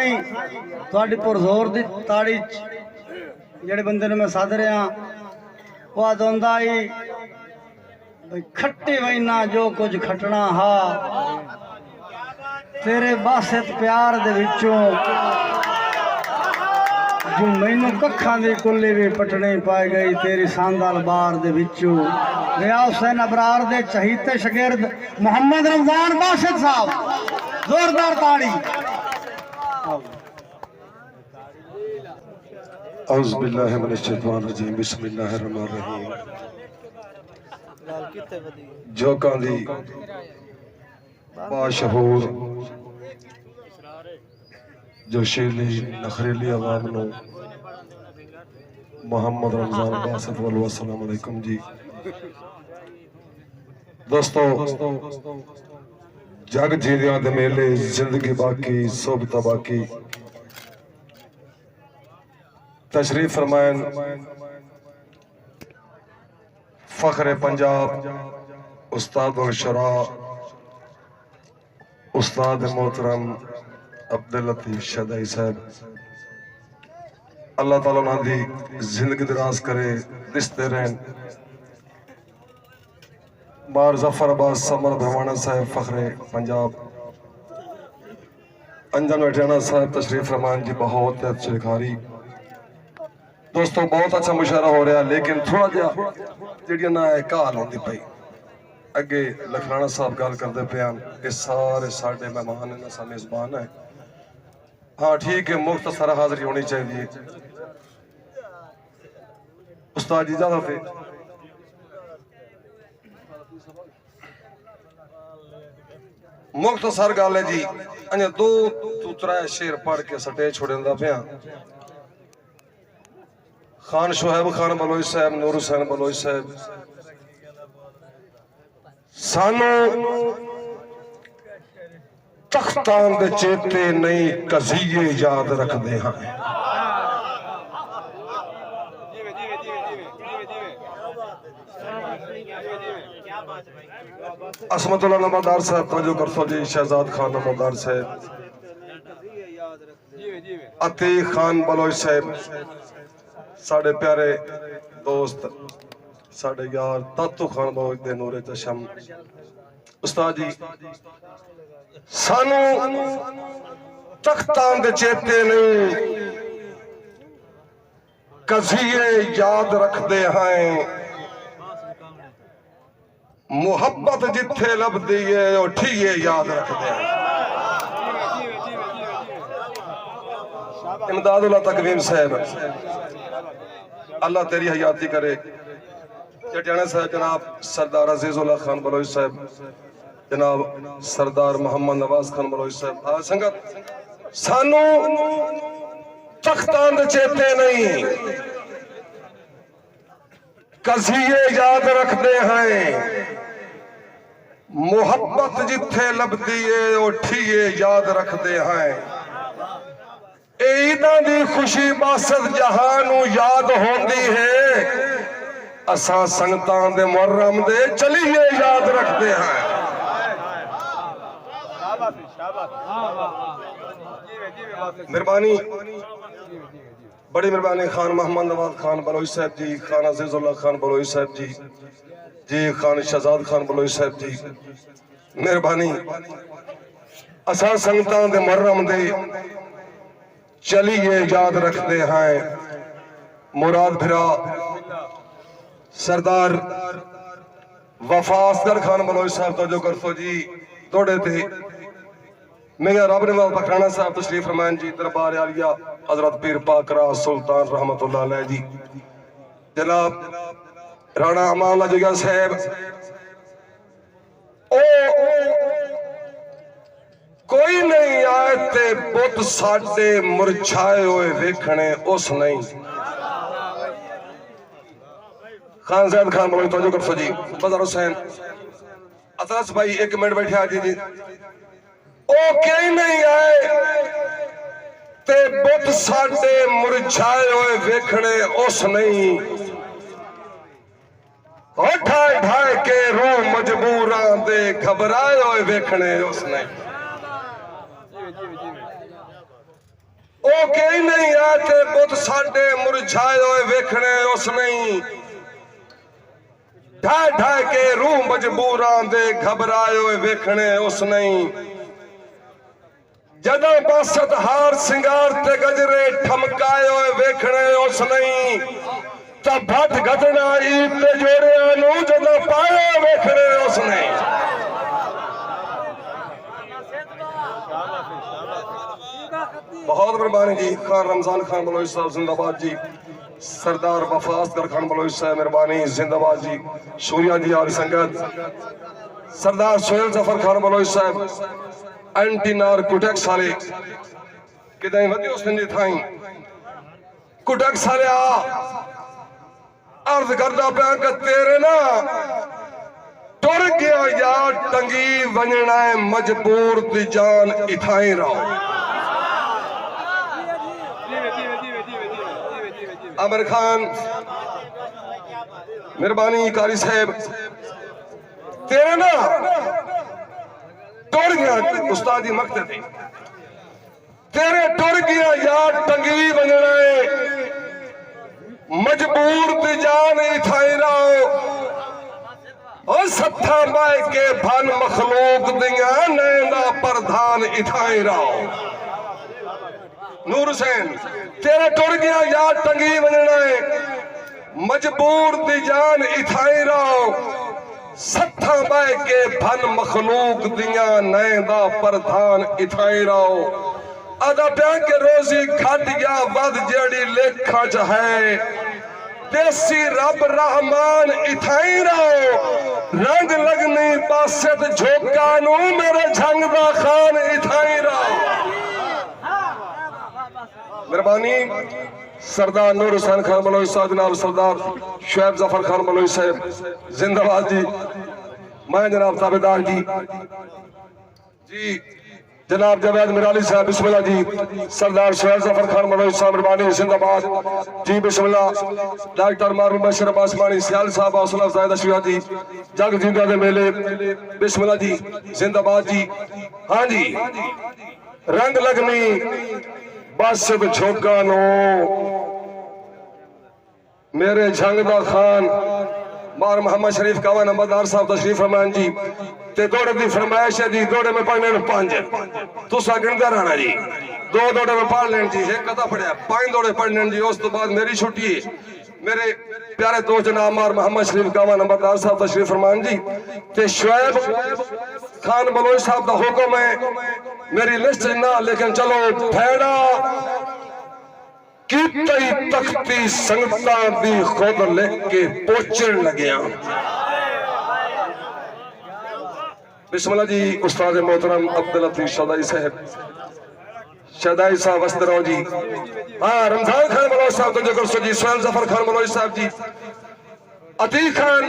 साईं थोड़ी पुरजोर दी ताड़ी जेड़े बंदे ने मैं सद रहा वो आदोंदा ही भाई खट्टी वैना जो कुछ खटना हा तेरे बासित प्यार दे विचों जो मैनू कखा दी कुल्ली भी पटनी पाई गई तेरी सांदाल बार दे विचों रिया हुसैन अबरार दे चहीते शगिर्द मोहम्मद रमजान बासित साहब जोरदार ताड़ी। औज़ु बिल्लाहि मिनश शैतानिर रजीम बिस्मिल्लाहिर रहमानिर रहीम। जो कांदी बाशहूर जो शीली नखरेली आवाम नो मोहम्मद रमजान बासित वल्लु अस्सलाम अलैकुम जी। दोस्तों जग जीदियां दे मेले जिंदगी बाकी सोबता बाकी तशरीफ फरमायन फखरे पंजाब उस्ताद और शरा उस्ताद मोहतरम अब्दुल लतीफ शदाई साहब अल्लाह ताला उन्हां दी जिंदगी दराज करे दिसते रहन। बार जफर अब्बास समर भवाना साहब फखरे पंजाब अंजन वेठाना साहब तशरीफ फरमान जी बहुत अच्छे लिखारी। दोस्तों बहुत अच्छा मुशायरा हो रहा लेकिन थोड़ा जा जी ना घाल होती पई अगे लखराना साहब गल करते पे ये सारे साढ़े मेहमान ने सा मेजबान है। हाँ ठीक है मुख्तसर हाजिरी होनी चाहिए। उस्ताद जी इजाजत है। मुख्तसर गल है जी अं दो त्रै शेर पढ़ के स्टेज छोड़दा पे खान शोहेब खान बलोच साहब नूर हुसैन बलोच साहब सानू तख्तां दे चेते नहीं कज़िये याद रखते हाँ। असमतुल्लाह नमदार साहब तवज्जो करसो जी। शहजाद खान नमदार साहब अतीक खान बलोच साहब साढ़े प्यारे दोस्त साढ़े यार तातू खान बलोच दे नूरे चशम उस्ताद जी सानू तख्तां दे चेते नहीं कज़िये याद रखते हैं। मुहब्बत जिथे लभदी है उठिए याद रखते हैं। इमदादुल्लाह तकवीम साहब अल्लाह तेरी हयाती करे। जटियाना साहब जनाब सरदार अजीजुल्लाह खान बलोच साहब जनाब सरदार मोहम्मद नवाज खान बलोच साहब आ संगत सानू तख्तां दे चेते नहीं कज़िये याद रखते हैं। मुहब्बत जिथे लभदी है उठिए याद रखते हैं। ईदां दी खुशी बासत जहां नू याद होंदी है असा संगतां दे मुहर्रम दे चलिए याद रखते हैं। मेहरबानी बड़ी मेहरबानी खान मोहम्मद नवाज खान बलोच साहब जी खान अजीजुल्लाह खान बलोच साहब जी जी खान शहजाद खान बलोच साहब जी मेहरबानी असा संगतां दे मुहर्रम दे चलिए याद रखते हैं। मुराद भिरा सरदार वफासगर खान बलोच साहब तो जो करसो जी दौड़े थे मेरा रब ने पखराना साहब तशरीफ फरमान जी दरबार आलिया हजरत पीर पाकरा सुल्तान रहमतुल्लाह अलैह जी जनाब राणा अमानुल्लाह जोगिया साहब ओ कोई नहीं आए ते बुत साडे मुरझाए हुए वेखने उस नहीं। खान जैद खान बोलो तो जो करसो जी बजार हुसैन अतरस भाई एक मिनट बैठे आ जी ओ कई नहीं आए ते बुत साडे मुरझाए हुए वेखने उस नहीं। ढाई ढाई के रूह मजबूरां दे घबराए हुए वेखने उस नहीं। ओ कई नहीं आते बुत साडे मुरझाए होए वेखने उस नहीं ढाई ढाई के रूह मजबूरां दे घबराए होए वेखने उस नहीं जदों बासत हार सिंगार ते गजरे ठमकाए होए वेखने उस नहीं तब भट घटना ईद ते जोड़ियां नूं जदों पाए वेखने उस नहीं। बहुत मेहरबानी जी। खान रमजान खान बलोच साहब जिंदाबाद जी। सरदार वफासगर खान बलोच साहब मेहरबानी जिंदाबाद जी। सूर्या जी और संगत सरदार सोहेल जफर खान बलोच साहब एंटी नारकोटिक्स वाले किदाई वधी उसने जी थाई कोटेक्स वाले अर्ज करदा पिया कि तेरे ना टुर गया यार टंगी वंजना है मजबूर दी जान इथाई रहो। आमिर खान मेहरबानी कारी साहब तेरे ना टुर गया उस्ताद जी मकते थे तेरे टुर गया यार टंगी वंजना है मजबूर दी जान इथाई रहो और सत्था बाय के भन मखलूक दिया नैना प्रधान इथाई रहो। नूर हुसैन तेरे टुर गया यार टंगी वंजना है मजबूर दी जान इथाई रहो सत्था बाय के भन मखलूक दिया नैना प्रधान इथाई रहो। अदा प्या के रोजी घट या वध जेड़ी लेखा च है देसी रब रहमान इथाई रहो रंग लगनी पासत झोंका नू मेरे झंग दा खान इथाई रहो। मेहरबानी सरदार नूर हुसैन खान बलोच साहब जनाब सरदार शुएब जफर खान बलोच साहब जिंदाबाद जी। मैं जनाब ताबेदार जी जनाब जावेद मिराली साहब बिस्मिल्लाह जी। सरदार शुएब जफर खान बलोच साहब मेहरबानी जिंदाबाद जी बिस्मिल्लाह। डॉक्टर मारूम बशीर अब्बास मानी सियाल साहब हौसला अफजाई दशविया जी जग जिंदा दे मेले बिस्मिल्लाह जी जिंदाबाद जी। हाँ जी रंग लगनी बस झोंका नो मेरे झंग दा खान बार मोहम्मद शरीफ कावा नंबरदार साहब तशरीफ फरमान जी ते दौड़े दी फरमाइश है जी दौड़े में पढ़ने 5 तुसा गिनते रहना जी 2 दौड़े में पढ़ लेन जी एक कथा पढ़िया 5 दौड़े पढ़ने जी उस तो बाद मेरी छुट्टी है। मेरे प्यारे दोस्त जनाब मार मोहम्मद शरीफ कावा नंबरदार साहब तशरीफ फरमान जी ते शुएब खान बलोच साहब का हुक्म है मेरी लिस्ट ना लेकिन चलो भेड़ा की तख्ती संगता दी खुद लिख के पोचन लगिया। बिस्मिल्लाह जी। उस्ताद मोहतरम अब्दुल लतीफ शदाई साहब शदाई साहब वस्तराव जी। हाँ रमजान खान बलोच साहब तो जगह जी सोहेल जफर खान बलोच साहब जी अतीक खान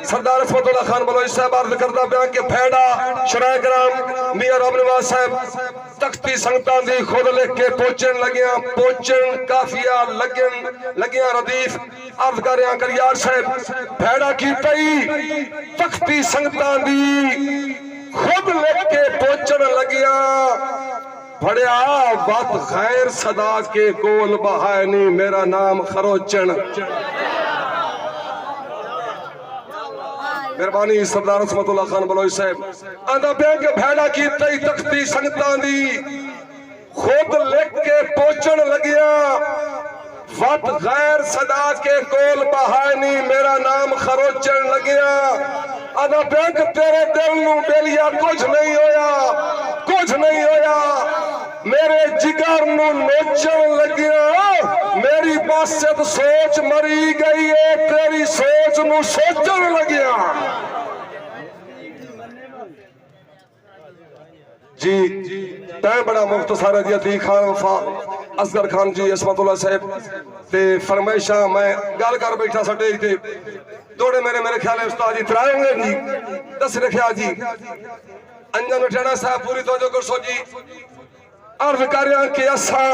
सरदार असमतुल्लाह खान बलोच साहब अर्ज करता बयान के फैड़ा शराय कराम मियां राम नवाज साहब तख्ती संगतां दी खुद लिख के पोचन लगिया पोचन काफिया लगिया रदीफ अर्ज कर रहा कर यार साहब फैड़ा की तई तख्ती संगतां दी खुद लिख के पोचन लगिया फड़िया वत खैर सदा के कोल बहानी मेरा नाम खरोचन। मेहरबानी सरदार असमतुल्लाह खान बलोच साहब आंदा पिया के भेड़ा की तई तख्ती संगतां दी खुद लिख के पोचन लगिया वत गैर सदा के कोल बहानी मेरा नाम खरोचन लगिया। आंदा पिया के तेरे दिल नू बेलिया कुछ नहीं होया मेरे जिगर नू नोचन लगिया मेरी बासत सोच मरी गई है तेरी सोच नू सोचन लगिया। जी तय बड़ा मुख्तसर है जी अतीक खान वफा असगर खान जी असमतुल्लाह साहब ते फरमाइशा मैं गल कर बैठा सटे ते दौड़े मेरे ख्याल है उस्ताद जी तराएंगे जी दस रखिया जी अंजन उठाना साहब पूरी तवज्जो कर सो जी अर्ज कर रहा कि असा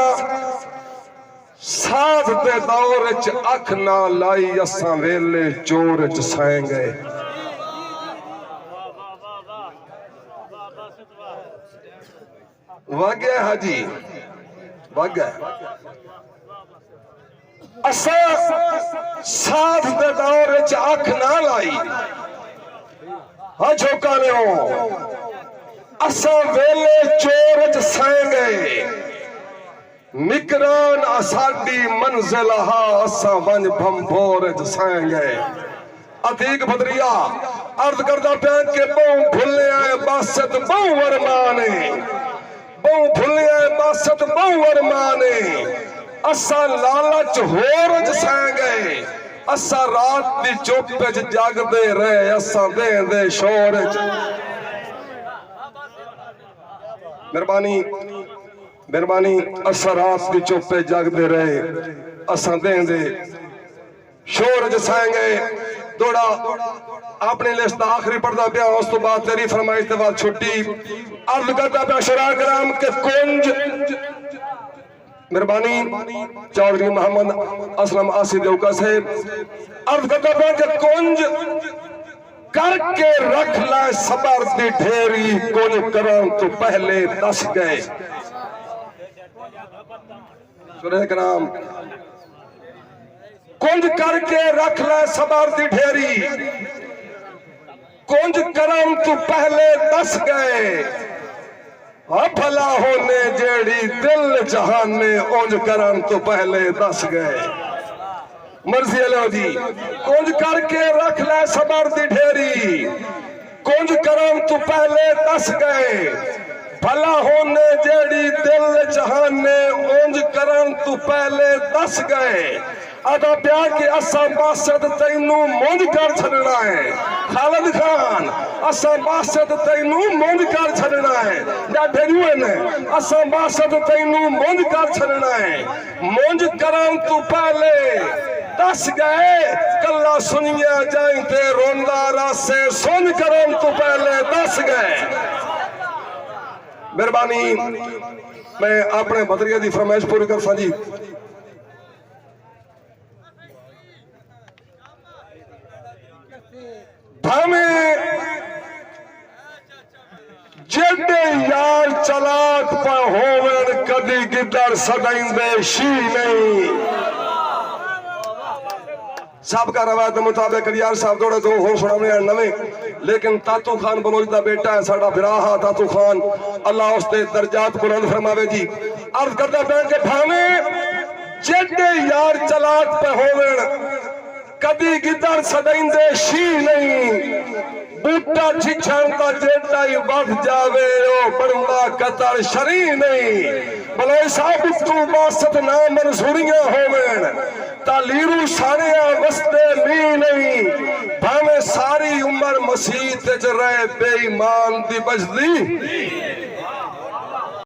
साध दे दौर च अख ना लाई असा वेले चोर च सै गए। वागे हाजी वग है असा साथ दे दौर च अख ना लाई हाँ झोंका ने असा वेले चोर च सह गए निकरान असाडी मंजिल हा असा वंज भंभोर च सह गए अतीक बदरिया अर्ज करदा प्या के बहु भुलिया बासत बहु वरमाने बहु भुलिया बासत बहु वरमाने असा लालच होर च सह गए असा रात दी चुप च जागदे रहे असा देंदे शोर च मेहरबानी मेहरबानी असा रात दी चुप च जागदे रहे असा देंदे शोर च सह गए दौड़ा अपनी लिस्ट आखिरी पढ़ता पिया उस तो बाद तेरी फरमाइश के बाद छुट्टी अर्ज करता पिया शरा कराम के कुंज मेहरबानी चौधरी मोहम्मद असलम आसी देवका से अर्ज करता पिया के कुंज करके रख ला सबर दी ढेरी कुंज करन तो पहले दस गए शरा कराम कुंज करके रख ले सबर दी ढेरी कुंज करम तू पहले दस गए भला होने जेड़ी दिल जहाने उंज करम तू पहले दस गए मर्जी लो जी कुंज करके रख ले सबर दी ढेरी कुंज करम तू पहले दस गए भला होने जेड़ी दिल जहाने उंज करम तू पहले दस गए अदा प्यार के असा बासत तैनू मुंज कर छड़ना है खालिद खान असा बासत तैनू मुंज कर छड़ना है या ढेरुए ने असा बासत तैनू मुंज कर छड़ना है मुंज करम तू पहले दस गए कल्ला सुनिया जाए ते रोंदा रासे सुन करम तू पहले दस गए मेहरबानी मैं अपने बदरिया की फरमाइश पूरी कर सा जी जेडे यार चलाक पर होवन कदी गिदड़ सदाइंदे शी नहीं सबका रवायत के मुताबिक यार साहब दौड़े तो हो सुनाने नवे लेकिन तातू खान बलोच का बेटा है साडा बिराहा तातू खान अल्लाह उसके दर्जात बुलंद फरमावे जी अर्ज करता पे के भावे जेडे यार चलाक पे होवन कदी गिदड़ सदाइंदे शी नहीं बूटा छिछण का जेटा ही बढ़ जावे ओ बड़ुआ कतर शरी नहीं बलोई साहब तू बासत ना मंसूरियां होवेन तालीरू सारिया वस्ते मी नहीं भावे सारी उम्र मसीत च रहे बेईमान दी बजदी